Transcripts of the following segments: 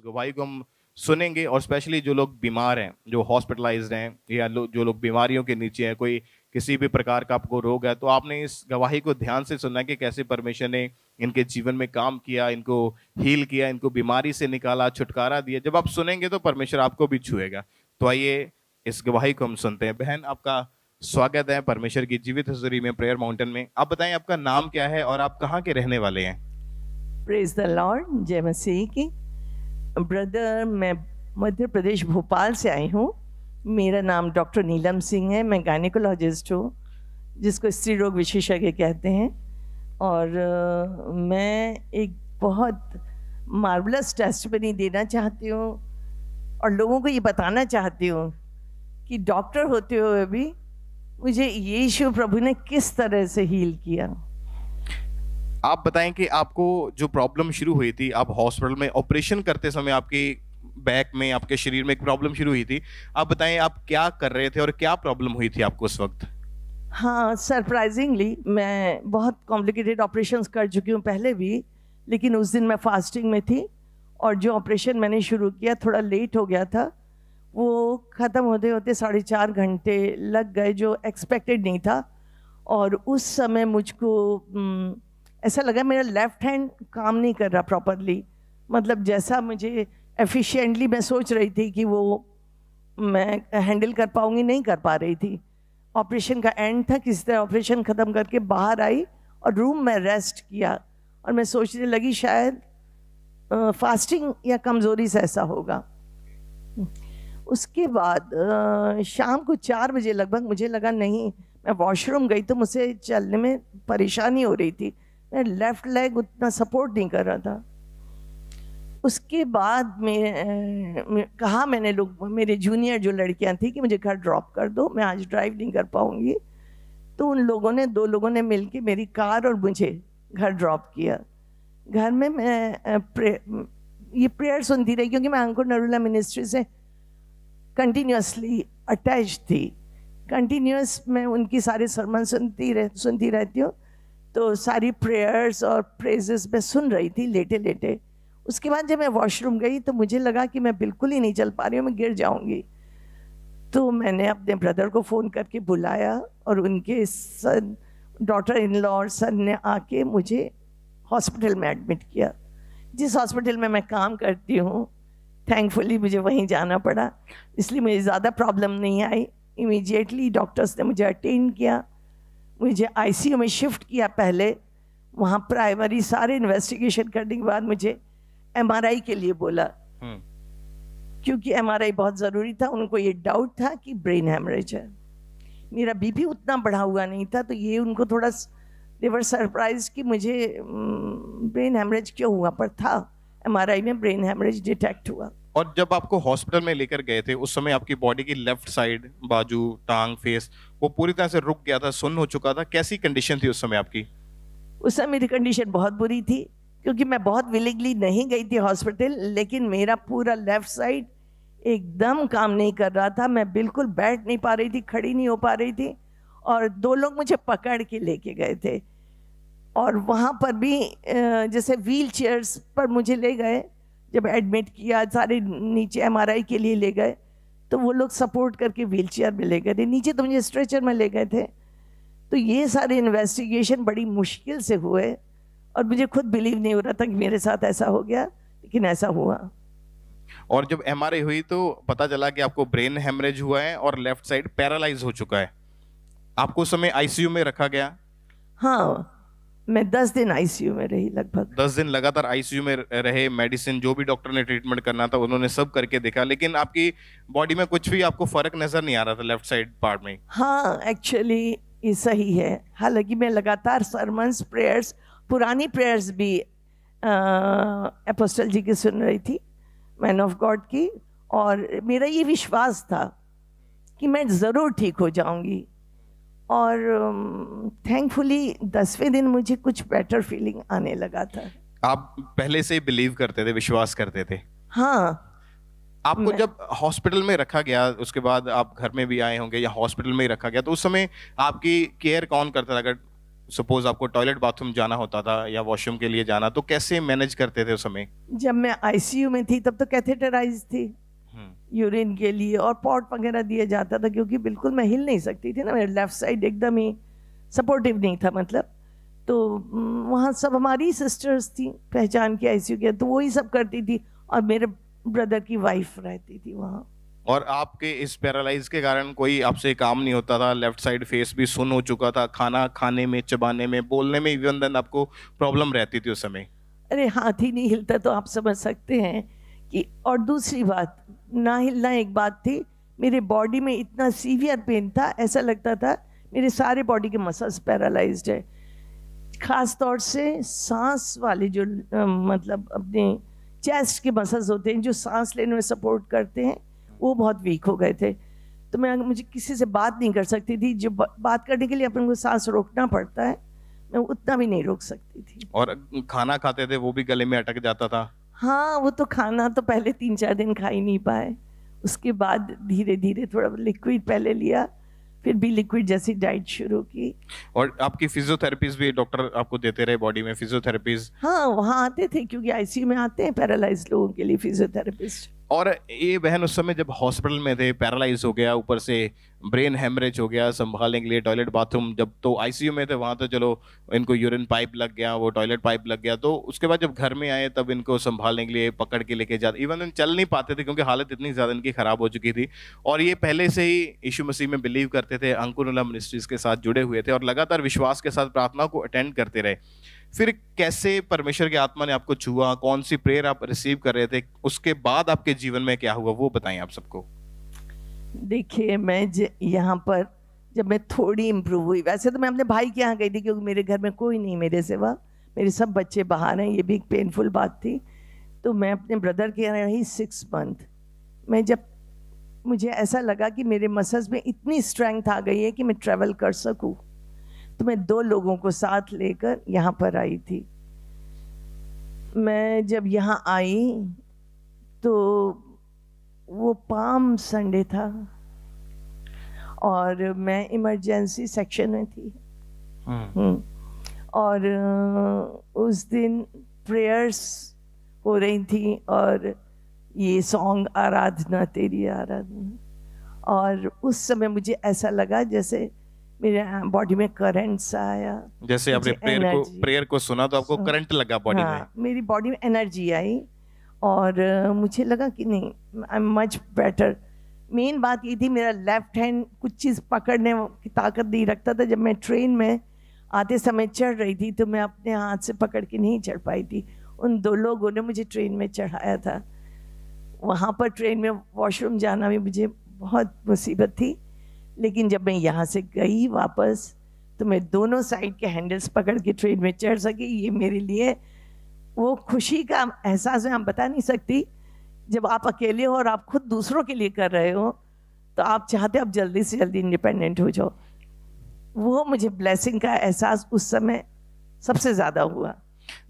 गवाही को हम सुनेंगे, और स्पेशली जो लोग बीमार हैं, जो हॉस्पिटलाइज्ड हैं, या जो लोग बीमारियों के नीचे हैं, कोई किसी भी प्रकार का आपको रोग है, तो आपने इस गवाही को ध्यान से सुनना कि कैसे परमेश्वर ने इनके जीवन में काम किया, इनको हील किया, इनको बीमारी से निकाला, छुटकारा दिया। जब आप सुनेंगे तो परमेश्वर आपको भी छुएगा। तो आइए इस गवाही को हम सुनते हैं। बहन, आपका स्वागत है परमेश्वर की जीवित हजूरी में, प्रेयर माउंटेन में। आप बताएं आपका नाम क्या है और आप कहाँ के रहने वाले हैं? प्रेज द लॉर्ड, जय मसीह की। ब्रदर, मैं मध्य प्रदेश भोपाल से आई हूँ। मेरा नाम डॉक्टर नीलम सिंह है। मैं गायनेकोलॉजिस्ट हूँ, जिसको स्त्री रोग विशेषज्ञ कहते हैं। और मैं एक बहुत मार्वलस टेस्टिमनी देना चाहती हूँ और लोगों को ये बताना चाहती हूँ कि डॉक्टर होते हुए भी मुझे यीशु प्रभु ने किस तरह से हील किया। आप बताएं कि आपको जो प्रॉब्लम शुरू हुई थी, आप हॉस्पिटल में ऑपरेशन करते समय आपकी बैक में, आपके शरीर में एक प्रॉब्लम शुरू हुई थी। आप बताएं आप क्या कर रहे थे और क्या प्रॉब्लम हुई थी आपको उस वक्त? हाँ, सरप्राइजिंगली मैं बहुत कॉम्प्लिकेटेड ऑपरेशंस कर चुकी हूँ पहले भी, लेकिन उस दिन मैं फास्टिंग में थी और जो ऑपरेशन मैंने शुरू किया थोड़ा लेट हो गया था। वो ख़त्म होते होते 4.5 घंटे लग गए, जो एक्सपेक्टेड नहीं था। और उस समय मुझको ऐसा लगा मेरा लेफ़्ट हैंड काम नहीं कर रहा प्रॉपरली, मतलब जैसा मुझे एफिशिएंटली मैं सोच रही थी कि वो मैं हैंडल कर पाऊँगी, नहीं कर पा रही थी। ऑपरेशन का एंड था, किसी तरह ऑपरेशन ख़त्म करके बाहर आई और रूम में रेस्ट किया और मैं सोचने लगी शायद फास्टिंग या कमज़ोरी से ऐसा होगा। उसके बाद शाम को 4 बजे लगभग मुझे लगा नहीं, मैं वॉशरूम गई तो मुझसे चलने में परेशानी हो रही थी, मैं लेफ़्ट लेग उतना सपोर्ट नहीं कर रहा था। उसके बाद कहा मैंने, लोग मेरे जूनियर जो लड़कियां थी कि मुझे घर ड्रॉप कर दो, मैं आज ड्राइव नहीं कर पाऊंगी। तो उन लोगों ने, 2 लोगों ने मिलके मेरी कार और मुझे घर ड्रॉप किया। घर में मैं ये प्रेयर सुनती रही, क्योंकि मैं अंकुर नरूला मिनिस्ट्री से कंटिन्यूसली अटैच थी। कंटिन्यूस मैं उनकी सारे सरमन सुनती रहती हूँ, तो सारी प्रेयर्स और प्रेजेस मैं सुन रही थी लेटे लेटे। उसके बाद जब मैं वॉशरूम गई तो मुझे लगा कि मैं बिल्कुल ही नहीं चल पा रही हूँ, मैं गिर जाऊँगी। तो मैंने अपने ब्रदर को फ़ोन करके बुलाया और उनके सन, डॉटर इन लॉ और सन ने आके मुझे हॉस्पिटल में एडमिट किया। जिस हॉस्पिटल में मैं काम करती हूँ, थैंकफुली मुझे वहीं जाना पड़ा, इसलिए मुझे ज़्यादा प्रॉब्लम नहीं आई। इमीडिएटली डॉक्टर्स ने मुझे अटेंड किया, मुझे आईसीयू में शिफ्ट किया। पहले वहाँ प्राइमरी सारे इन्वेस्टिगेशन करने के बाद मुझे एमआरआई के लिए बोला, क्योंकि एमआरआई बहुत ज़रूरी था। उनको ये डाउट था कि ब्रेन हेमरेज है। मेरा बीपी उतना बढ़ा हुआ नहीं था, तो ये उनको थोड़ा दे वर सरप्राइज कि मुझे ब्रेन हेमरेज क्यों हुआ, पर था एमआरआई में ब्रेन हेमरेज डिटेक्ट हुआ। और जब आपको हॉस्पिटल में लेकर गए थे, उस समय आपकी बॉडी की लेफ्ट साइड, बाजू, टांग, फेस, वो पूरी तरह से रुक गया था, सुन्न हो चुका था। कैसी कंडीशन थी उस समय आपकी? उस समय मेरी कंडीशन बहुत बुरी थी, क्योंकि मैं बहुत विलिंगली नहीं गई थी हॉस्पिटल, लेकिन मेरा पूरा लेफ्ट साइड एकदम काम नहीं कर रहा था। मैं बिल्कुल बैठ नहीं पा रही थी, खड़ी नहीं हो पा रही थी। और 2 लोग मुझे पकड़ के लेके गए थे और वहाँ पर भी जैसे व्हील चेयर्स पर मुझे ले गए। जब एडमिट किया, सारे नीचे एमआरआई के लिए ले गए, तो वो लोग सपोर्ट करके व्हील चेयर में ले गए थे, नीचे तो मुझे स्ट्रेचर में ले गए थे। तो ये सारे इन्वेस्टिगेशन बड़ी मुश्किल से हुए और मुझे खुद बिलीव नहीं हो रहा था कि मेरे साथ ऐसा हो गया, लेकिन ऐसा हुआ। और जब एमआरआई हुई तो पता चला कि आपको ब्रेन हेमरेज हुआ है और लेफ्ट साइड पैरालाइज हो चुका है। आपको उस समय आईसीयू में रखा गया? हाँ, मैं 10 दिन आईसीयू में रही, लगभग 10 दिन लगातार आईसीयू में रहे। मेडिसिन जो भी डॉक्टर ने ट्रीटमेंट करना था उन्होंने सब करके देखा, लेकिन आपकी बॉडी में कुछ भी आपको फर्क नजर नहीं आ रहा था लेफ्ट साइड पार्ट में। हाँ, एक्चुअली ये सही है। हालांकि मैं लगातार सरमन्स, प्रेयर्स, पुरानी प्रेयर्स भी अपोस्टल जी की सुन रही थी, मैन ऑफ गॉड की, और मेरा ये विश्वास था कि मैं ज़रूर ठीक हो जाऊंगी। और थैंकफुली 10वें दिन मुझे कुछ बेटर फीलिंग आने लगा था। आप पहले से बिलीव करते थे, विश्वास करते थे? हाँ। आपको जब हॉस्पिटल में रखा गया, उसके बाद आप घर में भी आए होंगे या हॉस्पिटल में ही रखा गया, तो उस समय आपकी केयर कौन करता था? अगर सपोज आपको टॉयलेट बाथरूम जाना होता था या वॉशरूम के लिए जाना, तो कैसे मैनेज करते थे उस समय? जब मैं आईसीयू में थी तब तो कैथेटराइज थी यूरिन के लिए, और पॉट वगैरह दिया जाता था, क्योंकि बिल्कुल मैं हिल नहीं सकती थी ना, मेरा लेफ्ट साइड एकदम ही सपोर्टिव नहीं था मतलब। तो वहाँ सब हमारी सिस्टर्स थी पहचान के आईसीयू के, तो वही सब करती थी, और मेरे ब्रदर की वाइफ रहती थी वहाँ। और आपके इस पैरालाइज के कारण कोई आपसे काम नहीं होता था, लेफ्ट साइड फेस भी सुन हो चुका था, खाना खाने में, चबाने में, बोलने में इवन देन आपको प्रॉब्लम रहती थी उस समय? अरे हाथ ही नहीं हिलता तो आप समझ सकते हैं कि। और दूसरी बात, ना हिलना एक बात थी, मेरे बॉडी में इतना सीवियर पेन था, ऐसा लगता था मेरे सारे बॉडी के मसल्स पैरालाइज्ड है। खास तौर से सांस वाले जो मतलब अपने चेस्ट के मसल्स होते हैं जो सांस लेने में सपोर्ट करते हैं, वो बहुत वीक हो गए थे। तो मुझे किसी से बात नहीं कर सकती थी, जो बात करने के लिए अपन को सांस रोकना पड़ता है, मैं उतना भी नहीं रोक सकती थी। और खाना खाते थे वो भी गले में अटक जाता था? हाँ, वो तो खाना तो पहले 3-4 दिन खा ही नहीं पाए, उसके बाद धीरे धीरे थोड़ा लिक्विड पहले लिया, फिर भी लिक्विड जैसी डाइट शुरू की। और आपकी फिजियोथेरेपीज भी डॉक्टर आपको देते रहे बॉडी में, फिजियोथेरेपीज? हाँ, वहाँ आते थे, क्योंकि आईसीयू में आते हैं पैरालाइज लोगों के लिए फिजियोथेरेपिस्ट। और ये बहन उस समय जब हॉस्पिटल में थे, पैरालाइज हो गया, ऊपर से ब्रेन हेमरेज हो गया, संभालने के लिए टॉयलेट बाथरूम, जब तो आईसीयू में थे वहाँ तो चलो इनको यूरिन पाइप लग गया, वो टॉयलेट पाइप लग गया, तो उसके बाद जब घर में आए तब इनको संभालने के लिए पकड़ के लेके जाते, इवन चल नहीं पाते थे क्योंकि हालत इतनी ज़्यादा इनकी ख़राब हो चुकी थी। और ये पहले से ही यीशु मसीह में बिलीव करते थे, अंकुरला मिनिस्ट्रीज के साथ जुड़े हुए थे और लगातार विश्वास के साथ प्रार्थना को अटेंड करते रहे। फिर कैसे परमेश्वर की आत्मा ने आपको छुआ, कौन सी प्रेयर आप रिसीव कर रहे थे, उसके बाद आपके जीवन में क्या हुआ वो बताएं आप सबको। देखिए, मैं यहाँ पर जब मैं थोड़ी इम्प्रूव हुई, वैसे तो मैं अपने भाई के यहाँ गई थी क्योंकि मेरे घर में कोई नहीं मेरे सिवा, मेरे सब बच्चे बाहर हैं, ये भी एक पेनफुल बात थी। तो मैं अपने ब्रदर के यहाँ रही 6 मंथ। मैं जब मुझे ऐसा लगा कि मेरे मसल्स में इतनी स्ट्रेंथ आ गई है कि मैं ट्रैवल कर सकूँ, तो मैं 2 लोगों को साथ लेकर यहाँ पर आई थी। मैं जब यहाँ आई तो वो पाम संडे था और मैं इमरजेंसी सेक्शन में थी। और उस दिन प्रेयर्स हो रही थी और ये सॉन्ग आराधना तेरी आराधना, और उस समय मुझे ऐसा लगा जैसे मेरे बॉडी में करंट सा आया। जैसे आपने प्रेयर को सुना तो आपको करंट लगा बॉडी में? मेरी बॉडी में एनर्जी आई और मुझे लगा कि नहीं, I am much better. Main बात ये थी, मेरा लेफ्ट हैंड कुछ चीज़ पकड़ने की ताकत नहीं रखता था। जब मैं ट्रेन में आते समय चढ़ रही थी तो मैं अपने हाथ से पकड़ के नहीं चढ़ पाई थी, उन 2 लोगों ने मुझे ट्रेन में चढ़ाया था। वहाँ पर ट्रेन में वॉशरूम जाना भी मुझे बहुत मुसीबत थी, लेकिन जब मैं यहाँ से गई वापस तो मैं दोनों साइड के हैंडल्स पकड़ के ट्रेन में चढ़ सकी। ये मेरे लिए वो खुशी का एहसास है, हम बता नहीं सकती। जब आप अकेले हो और आप खुद दूसरों के लिए कर रहे हो तो आप चाहते हो आप जल्दी से जल्दी इंडिपेंडेंट हो जाओ। वो मुझे ब्लेसिंग का एहसास उस समय सबसे ज़्यादा हुआ।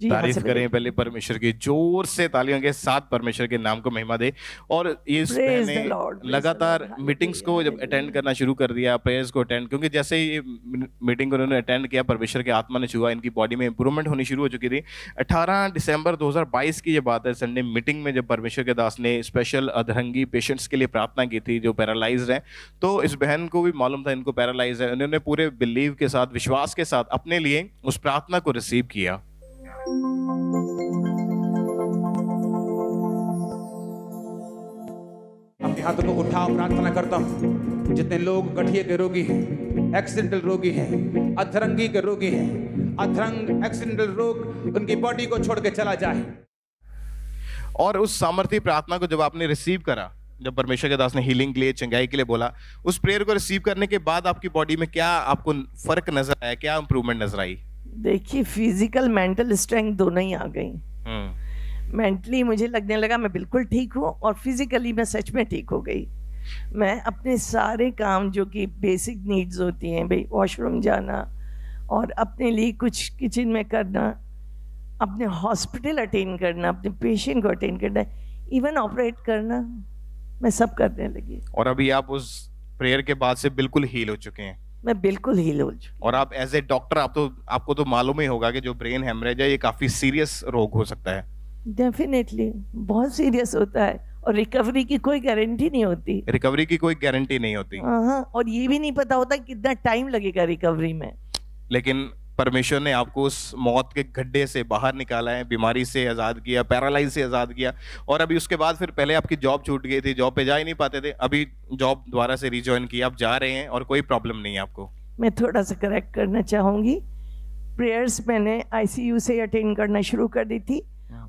तारीफ करें पहले परमेश्वर की, जोर से तालियों के साथ परमेश्वर के नाम को महिमा दे। और ये लगातार मीटिंग्स को जब अटेंड करना शुरू कर दिया, प्रेयर्स को अटेंड, क्योंकि जैसे ही मीटिंग को उन्होंने अटेंड किया परमेश्वर के आत्मा ने छुआ, इनकी बॉडी में इंप्रूवमेंट होनी शुरू हो चुकी थी। 18 दिसंबर 2022 की ये बात है, संडे मीटिंग में जब परमेश्वर के दास ने स्पेशल अधरंगी पेशेंट्स के लिए प्रार्थना की थी जो पैरालाइज्ड हैं। तो इस बहन को भी मालूम था इनको पैरालाइज है, उन्होंने पूरे बिलीव के साथ, विश्वास के साथ अपने लिए उस प्रार्थना को रिसीव किया। अपने हाथों को उठाओ, प्रार्थना करता हूं जितने लोग गठिए के रोगी हैं, एक्सीडेंटल रोगी हैं, अधरंगी के रोगी हैं, अधरंग एक्सीडेंटल रोग उनकी बॉडी को छोड़ के चला जाए। और उस सामर्थ्य प्रार्थना को जब आपने रिसीव करा, जब परमेश्वर के दास ने हीलिंग के लिए, चंगाई के लिए बोला, उस प्रेयर को रिसीव करने के बाद आपकी बॉडी में क्या आपको फर्क नजर आया, क्या इंप्रूवमेंट नजर आई? देखिए, फिजिकल मेंटल स्ट्रेंथ दोनों ही आ गई। मेंटली मुझे लगने लगा मैं बिल्कुल ठीक हूँ और फिजिकली मैं सच में ठीक हो गई। मैं अपने सारे काम जो कि बेसिक नीड्स होती हैं, भाई वॉशरूम जाना और अपने लिए कुछ किचन में करना, अपने हॉस्पिटल अटेंड करना, अपने पेशेंट को अटेंड करना, इवन ऑपरेट करना, मैं सब करने लगी। और अभी आप उस प्रेयर के बाद से बिल्कुल हील हो चुके हैं? मैं बिल्कुल हील हो चुकी। और आप एज ए डॉक्टर आपको तो मालूम ही होगा कि जो ब्रेन हेमरेज है ये काफी सीरियस रोग हो सकता है। डेफिनेटली बहुत सीरियस होता है और रिकवरी की कोई गारंटी नहीं होती। रिकवरी की कोई गारंटी नहीं होती। हाँ, और ये भी नहीं पता होता कितना टाइम लगेगा रिकवरी में। लेकिन परमेश्वर ने आपको उस मौत के गड्ढे से बाहर निकाला है, बीमारी से आज़ाद किया, पैरालाइज से आज़ाद किया। और अभी उसके बाद फिर पहले आपकी जॉब छूट गई थी, जॉब पे जा ही नहीं पाते थे, अभी जॉब दोबारा से रिजॉइन की, आप जा रहे हैं और कोई प्रॉब्लम नहीं है आपको। मैं थोड़ा सा करेक्ट करना चाहूँगी, प्रेयर्स मैंने आईसीयू से अटेंड करना शुरू कर दी थी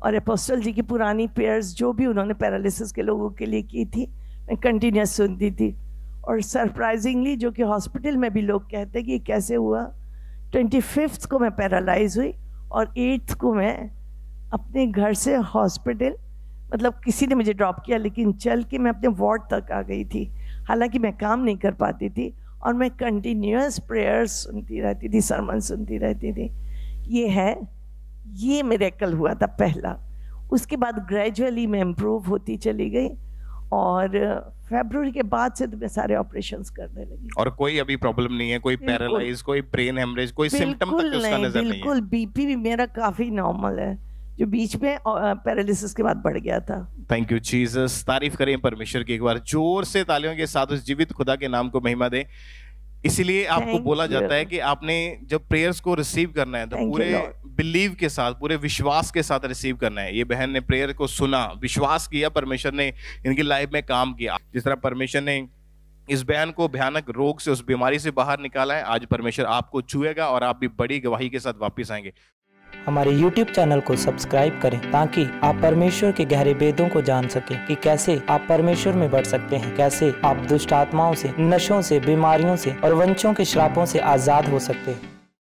और अपोस्टल जी की पुरानी प्रेयर्स जो भी उन्होंने पैरालिसिस के लोगों के लिए की थी मैं कंटिन्यूस सुनती थी। और सरप्राइजिंगली जो कि हॉस्पिटल में भी लोग कहते हैं कि कैसे हुआ, 25th को मैं पैरालाइज हुई और 8th को मैं अपने घर से हॉस्पिटल, मतलब किसी ने मुझे ड्रॉप किया लेकिन चल के मैं अपने वार्ड तक आ गई थी। हालांकि मैं काम नहीं कर पाती थी और मैं कंटिन्यूस प्रेयर्स सुनती रहती थी, सरमन सुनती रहती थी। ये मिरेकल हुआ था पहला। उसके बाद ग्रेजुअली मैं इम्प्रूव होती चली गई और फरवरी के बाद से तो मैं सारे ऑपरेशंस करने लगी। और कोई अभी प्रॉब्लम नहीं है, कोई पैरालाइज, कोई ब्रेन हेमरेज, कोई सिम्टम तक उसका नजर नहीं है। बिल्कुल, बीपी भी मेरा काफी नॉर्मल है जो बीच में पैरालिसिस के बाद बढ़ गया था। Thank you Jesus. तारीफ करें परमेश्वर की, एक बार जोर से तालियों के साथ उस जीवित खुदा के नाम को महिमा दें। इसीलिए आपको बोला जाता है कि आपने जब प्रेयर्स को रिसीव करना है तो पूरे बिलीव के साथ, पूरे विश्वास के साथ रिसीव करना है। ये बहन ने प्रेयर को सुना, विश्वास किया, परमेश्वर ने इनकी लाइफ में काम किया। जिस तरह परमेश्वर ने इस बहन को भयानक रोग से, उस बीमारी से बाहर निकाला है, आज परमेश्वर आपको छुएगा और आप भी बड़ी गवाही के साथ वापस आएंगे। हमारे YouTube चैनल को सब्सक्राइब करें ताकि आप परमेश्वर के गहरे वेदों को जान सकें कि कैसे आप परमेश्वर में बढ़ सकते हैं, कैसे आप दुष्ट आत्माओं से, नशों से, बीमारियों से और वंशों के श्रापों से आजाद हो सकते हैं।